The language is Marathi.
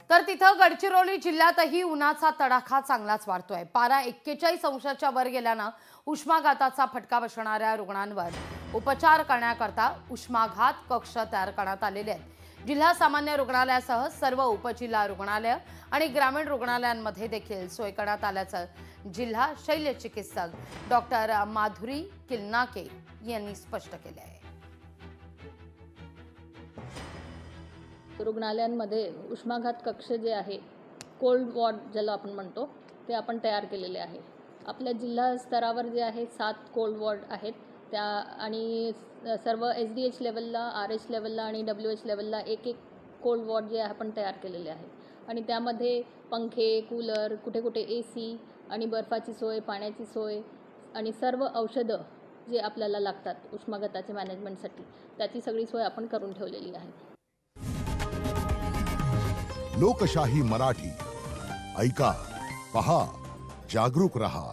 तर तिथं गडचिरोली जिल्ह्यातही उन्हाचा तडाखा चांगलाच वाढतोय। पारा 41 अंशाच्या वर गेल्यानं उष्माघाताचा फटका बसणाऱ्या रुग्णांवर उपचार करण्याकरता उष्माघात कक्ष तयार करण्यात आलेले आहेत। जिल्हा सामान्य रुग्णालयासह सर्व उपजिल्हा रुग्णालय आणि ग्रामीण रुग्णालयांमध्ये देखील सोय करण्यात आल्याचं जिल्हा शल्य चिकित्सक डॉक्टर माधुरी किल्नाके यांनी स्पष्ट केले आहे। रुग्णालयांमध्ये उष्माघात कक्ष जे आहे, कोल्ड वॉर्ड ज्याला आपण म्हणतो, ते आपण तयार केलेले आहे। आपल्या जिल्हा स्तरावर जे आहे 7 कोल्ड वॉर्ड आहेत त्या, आणि सर्व SDH लेवलला, RH लेवलला आणि WH लेवलला एक कोल्ड वॉर्ड जे आहे आपण तयार केलेले आहे। आणि त्यामध्ये पंखे, कूलर, कुठे कुठे AC आणि बर्फाची सोय, पाण्याची सोय आणि सर्व औषधं जे आपल्याला लागतात उष्माघाताच्या मॅनेजमेंटसाठी, त्याची सगळी सोय आपण करून ठेवलेली आहे। लोकशाही मराठी ऐका, पहा, जागरूक रहा।